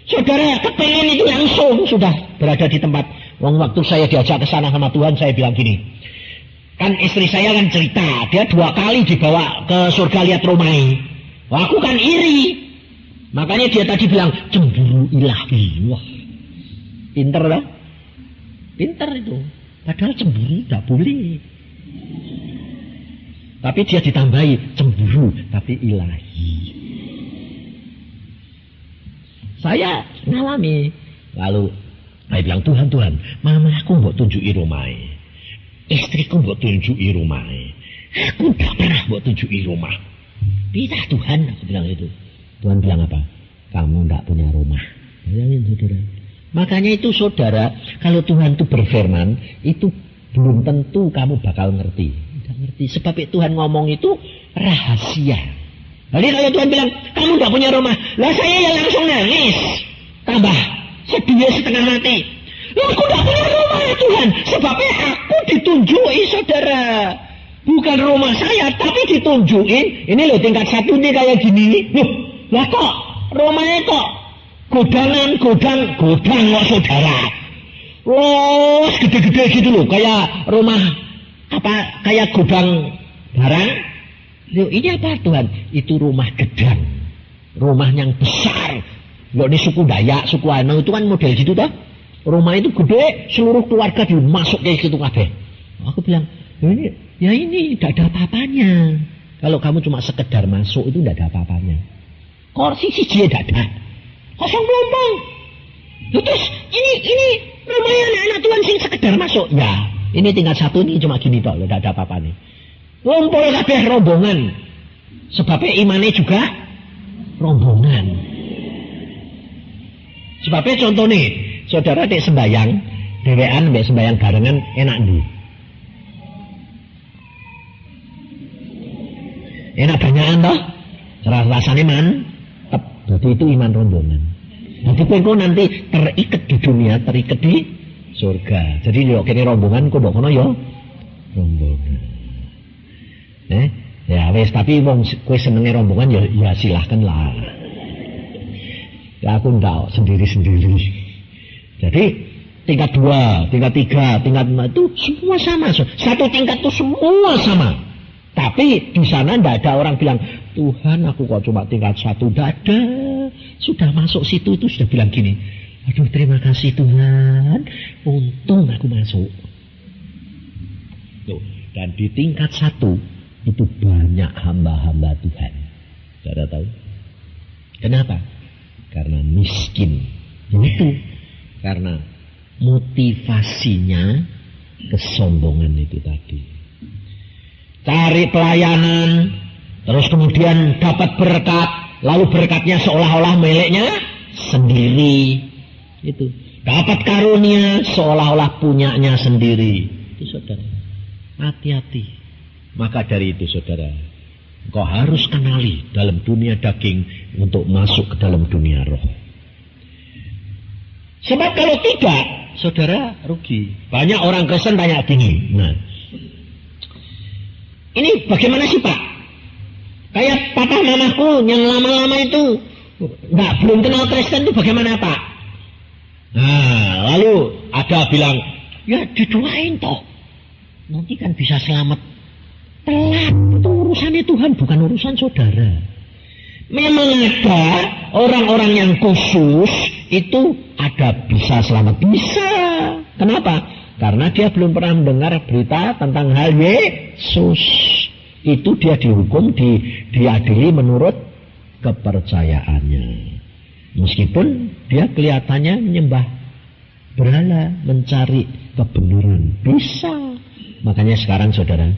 Saudara kepengen itu langsung sudah berada di tempat. Waktu saya diajak ke sana sama Tuhan, saya bilang gini. Kan istri saya kan cerita, dia 2 kali dibawa ke surga lihat rumahnya. Aku kan iri. Makanya dia tadi bilang cemburu ilahi. Wah, pinter lah. Pinter itu. Padahal cemburu tidak boleh. Tapi dia ditambahi cemburu tapi ilahi. Saya ngalami. Lalu saya bilang Tuhan, mama aku mau tunjuki rumahnya. Istriku mau tunjuki rumahnya. Aku tidak pernah mau tunjuki rumah. Bisa Tuhan, aku bilang itu. Tuhan bilang apa? Kamu tidak punya rumah. Bayangin saudara. Makanya itu saudara, kalau Tuhan itu berfirman, itu belum tentu kamu bakal ngerti. Tidak ngerti. Sebab Tuhan ngomong itu rahasia. Jadi kalau Tuhan bilang, kamu tidak punya rumah. Lah saya yang langsung nangis. Tambah sedih setengah mati. Lah aku tidak punya rumah. Tuhan, sebabnya aku ditunjuki saudara. Bukan rumah saya, tapi ditunjukin. Ini loh tingkat 1 ini kayak gini. Loh, lah kok rumahnya kok godang kok saudara. Loh, gede-gede gitu loh, kayak rumah kayak gudang barang. Loh, ini apa Tuhan? Itu rumah gedang. Rumah yang besar. Loh, ini suku Dayak, suku Ano itu kan model gitu toh. Rumah itu gede, seluruh keluarga dimasuk kayak gitu kabeh. Aku bilang, ini tidak ada apa-apanya. Kalau kamu cuma sekedar masuk itu tidak ada apa-apanya. Kursi siji tidak ada. Kosong pelompong. Terus ini rumahnya anak Tuhan sing sekedar masuk. Ya, ini tingkat 1 ini cuma gini toh, tidak ada apa-apanya. Ngumpul kabeh rombongan. Sebabnya imannya juga rombongan. Sebabnya contoh nih, saudara dek sembayang, dewean mbek sembayang barengan enak ndi? Enak banyakan toh? Rasanya mantep. Jadi itu iman rombongan. Jadi kowe nanti terikat di dunia, terikat di surga. Jadi yo kene rombongan kono yo rombongan. Ya wes, tapi wong kowe senenge rombongan ya silahkan lah. Ya aku ndak sendiri-sendiri. Jadi tingkat 2, tingkat 3, tingkat 4 itu semua sama. Satu tingkat itu semua sama. Tapi di sana ndak ada orang bilang, Tuhan aku kok cuma tingkat 1. Ndak ada. Sudah masuk situ itu sudah bilang gini, aduh terima kasih Tuhan, untung aku masuk. Tuh. Dan di tingkat 1 itu banyak hamba-hamba Tuhan. Saudara tahu? Kenapa? Karena miskin. Itu karena motivasinya kesombongan itu tadi. Cari pelayanan, terus kemudian dapat berkat, lalu berkatnya seolah-olah miliknya sendiri. Itu. Dapat karunia seolah-olah punyanya sendiri. Itu saudara. Hati-hati. Maka dari itu saudara, kau harus kenali dalam dunia daging untuk masuk ke dalam dunia roh. Sebab kalau tidak, saudara rugi. Banyak orang Kristen tanya gini. Nah, ini bagaimana sih Pak? Kayak papa mamaku yang lama-lama itu belum kenal Kristen itu bagaimana Pak? Nah, lalu ada bilang, ya didoain toh. Nanti kan bisa selamat. Telat, itu urusannya Tuhan, bukan urusan saudara. Memang ada orang-orang yang khusus itu ada bisa selamat, bisa. Kenapa? Karena dia belum pernah mendengar berita tentang hal Yesus. Itu dia dihukum, diadili menurut kepercayaannya. Meskipun dia kelihatannya menyembah berhala, mencari kebenaran, bisa. Makanya sekarang saudara,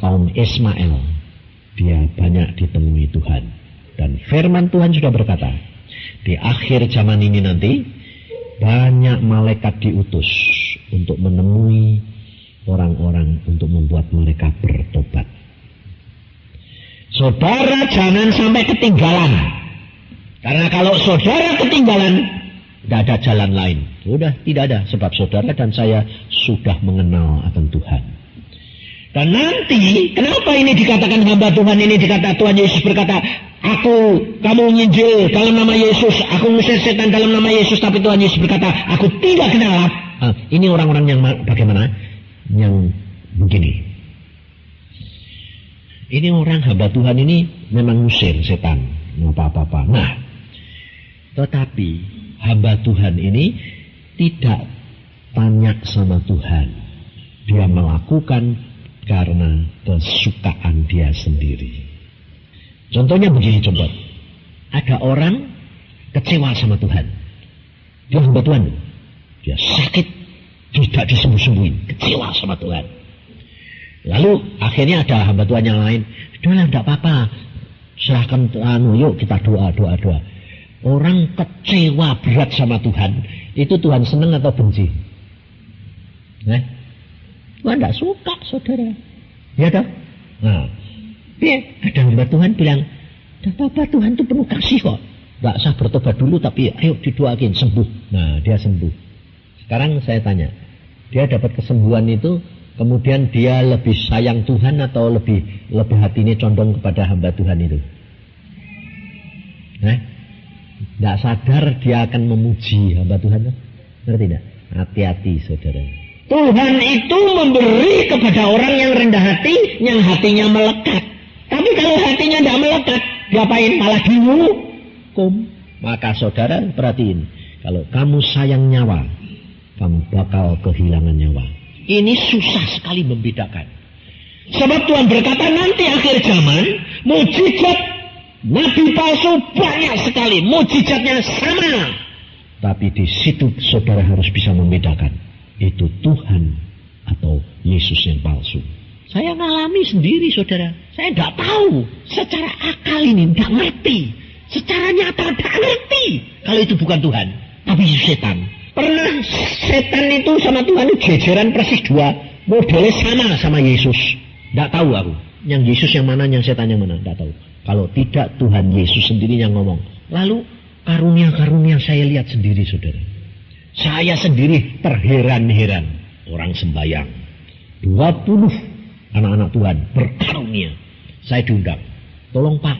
kaum Ismail, dia banyak ditemui Tuhan. Dan firman Tuhan sudah berkata, di akhir zaman ini nanti, banyak malaikat diutus untuk menemui orang-orang untuk membuat mereka bertobat. Saudara jangan sampai ketinggalan. Karena kalau saudara ketinggalan, tidak ada jalan lain. Sudah tidak ada, sebab saudara dan saya sudah mengenal akan Tuhan. Dan nanti, kenapa ini dikatakan hamba Tuhan ini dikatakan Tuhan Yesus berkata, kamu nyinjil dalam nama Yesus, aku ngusir setan dalam nama Yesus, tapi Tuhan Yesus berkata, aku tidak kenal. Ini orang-orang yang bagaimana? Yang begini. Ini orang hamba Tuhan ini memang ngusir setan, apa-apa. Nah, tetapi hamba Tuhan ini tidak tanya sama Tuhan. Dia melakukan karena kesukaan dia sendiri. Contohnya begini, coba. Ada orang kecewa sama Tuhan. Dia hamba Tuhan. Dia sakit, tidak disembuh-sembuhin. Kecewa sama Tuhan. Lalu akhirnya ada hamba Tuhan yang lain. Udahlah, tidak apa-apa. Serahkan yuk kita doa. Orang kecewa berat sama Tuhan. Itu Tuhan senang atau benci? Tuhan tidak suka, saudara. Ya toh? Nah, ada hamba Tuhan bilang, tidak apa-apa, Tuhan itu penuh kasih kok. Tidak usah bertobat dulu, tapi ayo didoakin sembuh. Nah, dia sembuh. Sekarang saya tanya, Dia dapat kesembuhan itu, kemudian dia lebih sayang Tuhan atau lebih hatinya condong kepada hamba Tuhan itu. Tidak sadar dia akan memuji hamba Tuhan. Ngerti tidak? Hati-hati saudara. Tuhan itu memberi kepada orang yang rendah hati, yang hatinya melekat. Tapi kalau hatinya tidak melekat, diapain? Malah dihukum. Maka saudara perhatiin, kalau kamu sayang nyawa, kamu bakal kehilangan nyawa. Ini susah sekali membedakan. Sebab Tuhan berkata nanti akhir zaman, mujizat nabi palsu banyak sekali, mujizatnya sama. Tapi di situ saudara harus bisa membedakan, itu Tuhan atau Yesus yang palsu. Saya ngalami sendiri saudara, saya tidak tahu, secara akal ini tidak ngerti, secara nyata tidak ngerti kalau itu bukan Tuhan, tapi setan. Pernah setan itu sama Tuhan itu jejeran persis dua, modelnya sama Yesus. Tidak tahu aku, yang Yesus yang mana, yang setan yang mana, tidak tahu. Kalau tidak Tuhan Yesus sendiri yang ngomong. Lalu karunia-karunia saya lihat sendiri saudara. Saya sendiri terheran-heran. Orang sembahyang 20 anak-anak Tuhan berkarunia. Saya diundang. Tolong Pak,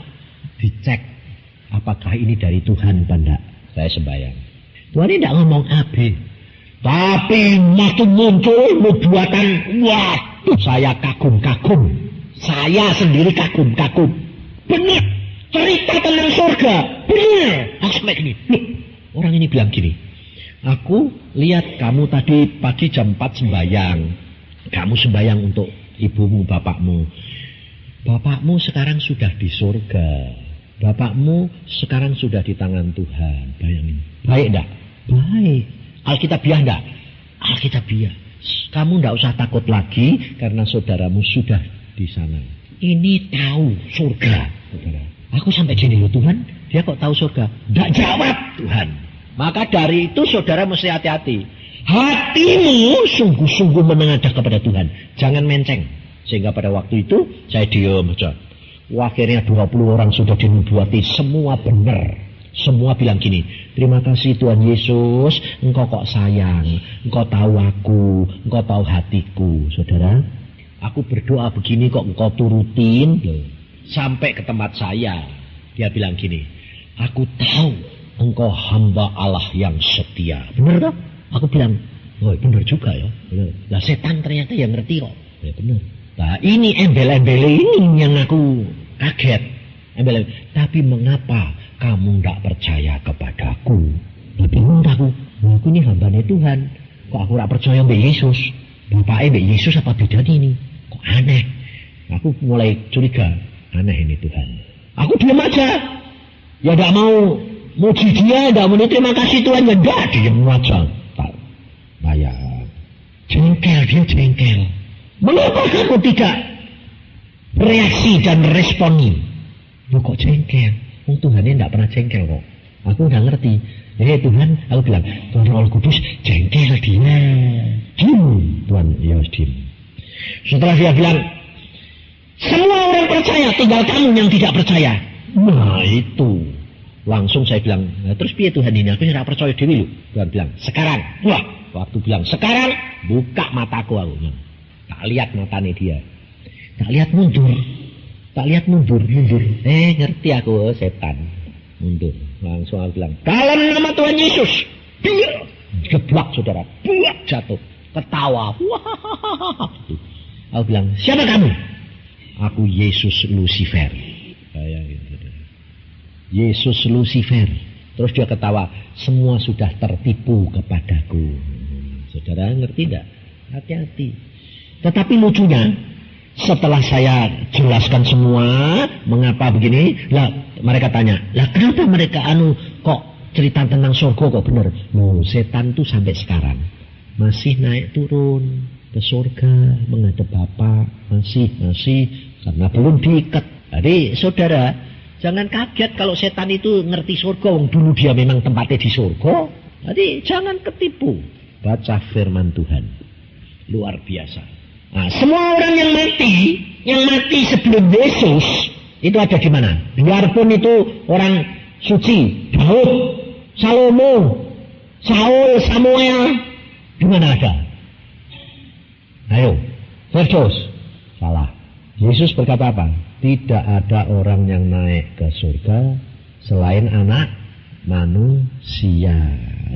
dicek apakah ini dari Tuhan apa enggak. Saya sembahyang. Tuhan ini tidak ngomong AB. Tapi waktu muncul nubuatan, waduh saya kagum-kagum. Saya sendiri kagum-kagum. Benar, cerita tentang surga. Benar. Aku sampai gini. Loh, orang ini bilang gini. Aku lihat kamu tadi pagi jam 4 sembahyang. Kamu sembahyang untuk ibumu, bapakmu. Bapakmu sekarang sudah di surga. Bapakmu sekarang sudah di tangan Tuhan. Bayangin. Baik enggak? Baik. Alkitabiah enggak? Alkitabiah. Kamu enggak usah takut lagi karena saudaramu sudah di sana. Ini tahu surga, saudara. Aku sampai gini loh Tuhan, dia kok tahu surga? Tidak jawab Tuhan. Maka dari itu saudara mesti hati-hati. Hatimu sungguh-sungguh menengadah kepada Tuhan. Jangan menceng. Sehingga pada waktu itu saya diam saja. Akhirnya 20 orang sudah dinubuati, semua benar. Semua bilang gini, terima kasih Tuhan Yesus, engkau kok sayang, engkau tahu aku, engkau tahu hatiku, saudara. Aku berdoa begini kok engkau turutin. Sampai ke tempat saya. Dia bilang gini. Aku tahu engkau hamba Allah yang setia. Benar tak? Aku bilang. Oh benar juga ya. Benar. Nah setan ternyata yang ngerti kok. Ya benar. Nah ini embel-embel ini yang aku kaget. Embel-embel. Tapi mengapa kamu tidak percaya kepadaku? Nah bingung aku. Aku ini hambanya Tuhan. Kok aku tidak percaya mbak Yesus? Bapaknya mbak Yesus apa beda ini? Kok aneh. Aku mulai curiga. Aneh ini Tuhan. Aku diam aja. Ya tidak mau muji dia, tidak mau terima kasih Tuhan. Ya tidak, diam aja. Tak. Bayar. Jengkel, dia jengkel. Mengapa kamu tidak bereaksi dan responi? Loh kok jengkel? Tuhan ini tidak pernah jengkel kok. Aku udah ngerti. Tuhan, aku bilang, Tuhan Roh Kudus jengkel dia. Diam. Tuhan, ya diam. Setelah dia bilang, semua orang percaya, tinggal kamu yang tidak percaya. Nah itu. Langsung saya bilang, nah, terus piye Tuhan ini? Aku tidak percaya diri lu. Tuhan bilang, sekarang. Wah, waktu bilang sekarang, buka mataku aku. Tak lihat matanya dia. Tak lihat mundur. Tak lihat mundur. Ngerti aku, setan. Mundur. Langsung aku bilang, dalam nama Tuhan Yesus. Dia. Geblak saudara. Buat jatuh. Ketawa. Wah. Aku bilang, siapa kamu? Aku Yesus Lucifer. Yesus Lucifer. Terus dia ketawa. Semua sudah tertipu kepadaku. Saudara ngerti tidak? Hati-hati. Tetapi lucunya, setelah saya jelaskan semua mengapa begini, lah mereka tanya, lah kenapa mereka kok cerita tentang surga kok benar? Loh, setan tuh sampai sekarang masih naik turun ke surga menghadap Bapa, masih karena belum diikat. Jadi saudara jangan kaget kalau setan itu ngerti surga, wong dulu dia memang tempatnya di surga. Jadi jangan ketipu. Baca firman Tuhan, luar biasa. Nah, semua orang yang mati sebelum Yesus itu ada di mana? Biarpun itu orang suci, Daud, Salomo, Saul, Samuel, di mana ada? Ayo, Firdaus. Salah. Yesus berkata apa? Tidak ada orang yang naik ke surga selain anak manusia.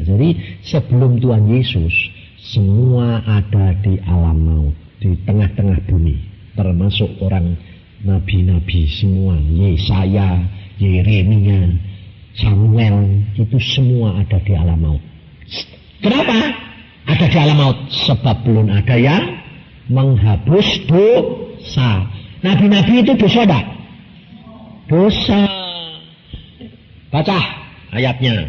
Jadi sebelum Tuhan Yesus, semua ada di alam maut, di tengah-tengah bumi, termasuk orang nabi-nabi semua, Yesaya, Yeremia, Samuel, itu semua ada di alam maut. Kenapa ada di alam maut? Sebab belum ada yang menghapus dosa. Nabi-nabi itu dosa enggak? Dosa. Baca ayatnya,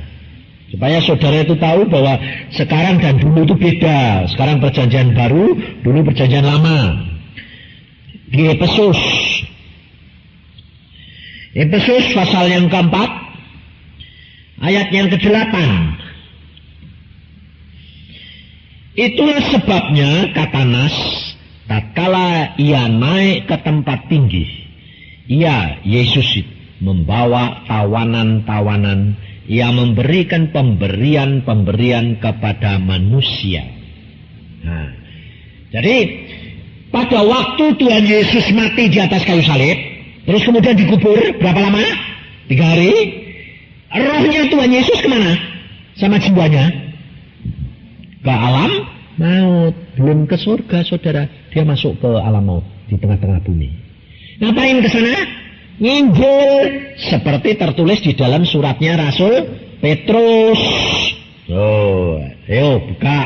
supaya saudara itu tahu bahwa sekarang dan dulu itu beda. Sekarang perjanjian baru, dulu perjanjian lama. Di Efesus pasal yang keempat, ayat yang ke-8. Itulah sebabnya, kata Nas, tatkala ia naik ke tempat tinggi, ia, Yesus, membawa tawanan-tawanan, ia memberikan pemberian-pemberian kepada manusia. Nah, jadi pada waktu Tuhan Yesus mati di atas kayu salib, terus kemudian dikubur, berapa lama? 3 hari. Rohnya Tuhan Yesus kemana? Sama jiwanya? Ke alam maut. Belum ke surga, saudara. Dia masuk ke alam maut, di tengah-tengah bumi. Ngapain ke sana? Nginjil. Seperti tertulis di dalam suratnya Rasul Petrus. Oh, ayo buka.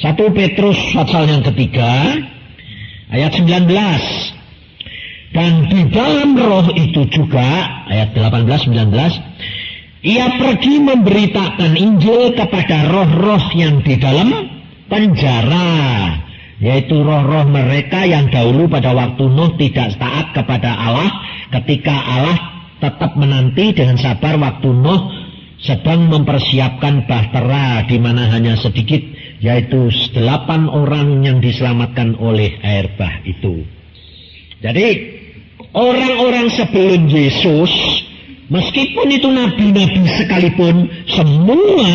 1 Petrus pasal yang ketiga, ayat 19. Dan di dalam roh itu juga, ayat 18-19, ia pergi memberitakan Injil kepada roh-roh yang di dalam penjara, yaitu roh-roh mereka yang dahulu pada waktu Nuh tidak taat kepada Allah, ketika Allah tetap menanti dengan sabar waktu Nuh sedang mempersiapkan bahtera, di mana hanya sedikit, yaitu 8 orang yang diselamatkan oleh air bah itu. Jadi orang-orang sebelum Yesus, meskipun itu nabi-nabi sekalipun, semua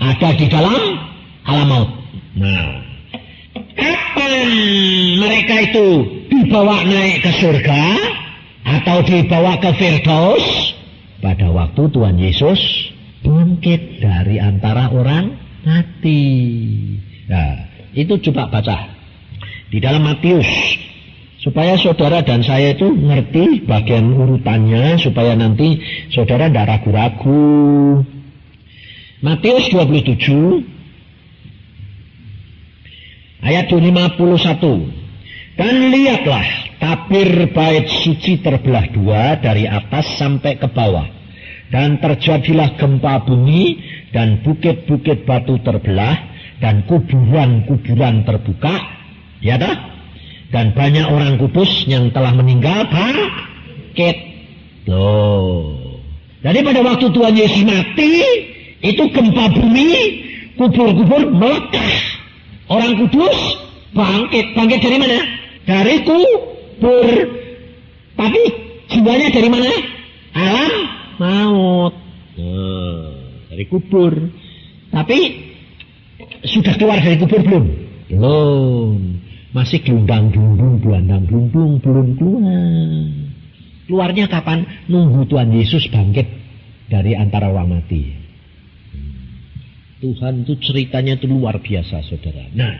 ada di dalam alam maut. Nah, kapan mereka itu dibawa naik ke surga atau dibawa ke Firdaus? Pada waktu Tuhan Yesus bangkit dari antara orang mati. Nah, itu coba baca di dalam Matius, supaya saudara dan saya itu ngerti bagian urutannya, supaya nanti saudara tidak ragu-ragu. Matius 27 ayat 51. Dan lihatlah, tabir bait suci terbelah 2 dari atas sampai ke bawah, dan terjadilah gempa bumi, dan bukit-bukit batu terbelah, dan kuburan-kuburan terbuka, ya dah? Dan banyak orang kudus yang telah meninggal bangkit. Loh. Jadi pada waktu Tuhan Yesus mati, itu gempa bumi, kubur-kubur meledak. Orang kudus bangkit. Bangkit dari mana? Dari kubur. Tapi jiwanya dari mana? Alam maut. Dari kubur. Tapi sudah keluar dari kubur belum? Belum. Masih gelundang-gelundung, belandang-gelundung, belum keluar. Keluarnya kapan? Nunggu Tuhan Yesus bangkit dari antara orang mati. Tuhan itu ceritanya itu luar biasa, saudara. Nah,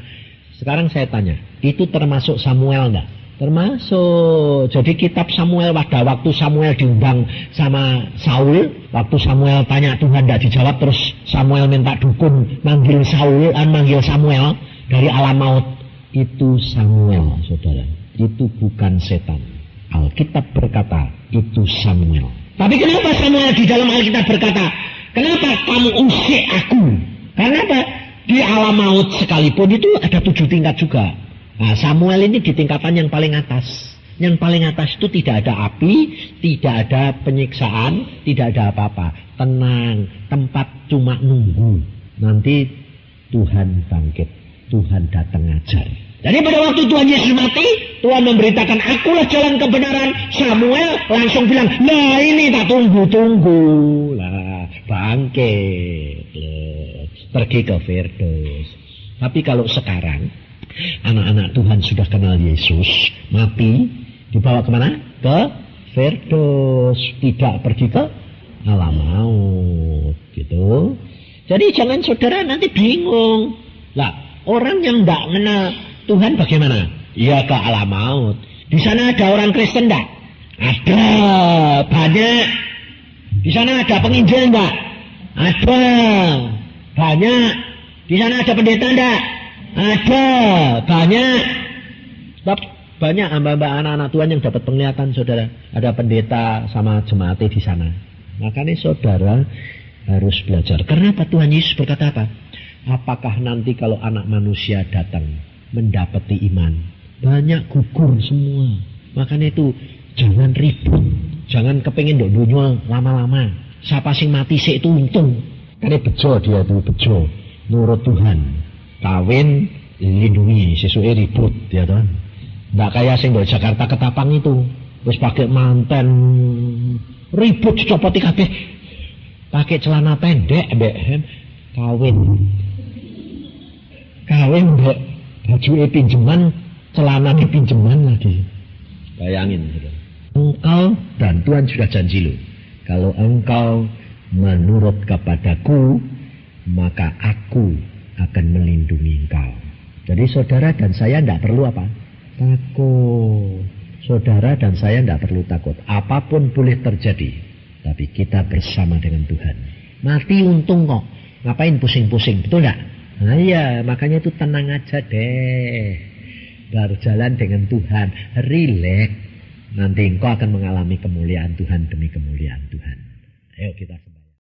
sekarang saya tanya, itu termasuk Samuel enggak? Termasuk. Jadi kitab Samuel, pada waktu Samuel diundang sama Saul, waktu Samuel tanya Tuhan tidak dijawab, terus Samuel minta dukun manggil Samuel dari alam maut. Itu Samuel, saudara. Itu bukan setan. Alkitab berkata, itu Samuel. Tapi kenapa Samuel di dalam Alkitab berkata, kenapa kamu usik aku? Karena apa? Di alam maut sekalipun itu ada 7 tingkat juga. Nah, Samuel ini di tingkatan yang paling atas. Yang paling atas itu tidak ada api, tidak ada penyiksaan, tidak ada apa-apa. Tenang, tempat cuma nunggu. Nanti Tuhan bangkit, Tuhan datang ngajar. Jadi pada waktu Tuhan Yesus mati, Tuhan memberitakan, akulah jalan kebenaran. Samuel langsung bilang, nah ini tak tunggu-tunggu. Lah, bangkit. Pergi ke Firdaus. Tapi kalau sekarang, Anak-anak Tuhan sudah kenal Yesus, mati, dibawa kemana? Ke Firdaus, tidak pergi ke alam maut, gitu. Jadi jangan saudara nanti bingung. Lah, orang yang tidak kenal Tuhan bagaimana? Ya ke alam maut. Di sana ada orang Kristen enggak? Ada, banyak. Di sana ada penginjil enggak? Ada, banyak. Di sana ada pendeta enggak? Ada, banyak. Sebab banyak hamba-hamba anak-anak Tuhan yang dapat penglihatan, saudara. Ada pendeta sama jemaatnya di sana. Makanya saudara harus belajar. Kenapa Tuhan Yesus berkata apa? Apakah nanti kalau anak manusia datang mendapati iman? Banyak gugur semua. Makanya itu jangan ribut. Jangan kepengin dok dunia lama-lama. Siapa sing mati sih itu untung. Karena bejo dia tuh bejo. Nurut Tuhan. Kawin lindungi, sesuai ribut ya Tuhan. Nggak kayak sing di Jakarta Ketapang itu, terus pakai manten ribut dicopoti kabeh, pakai celana pendek, mbek kawin mbek baju pinjeman, celana pinjeman lagi. Bayangin, engkau dan Tuhan sudah janji lo, kalau engkau menurut kepadaku, maka aku akan melindungi engkau. Jadi saudara dan saya tidak perlu apa? Takut. Saudara dan saya tidak perlu takut. Apapun boleh terjadi. Tapi kita bersama dengan Tuhan. Mati untung kok. Ngapain pusing-pusing? Betul tidak? Nah iya, makanya itu tenang aja deh. Berjalan dengan Tuhan. Rileks. Nanti engkau akan mengalami kemuliaan Tuhan demi kemuliaan Tuhan. Ayo kita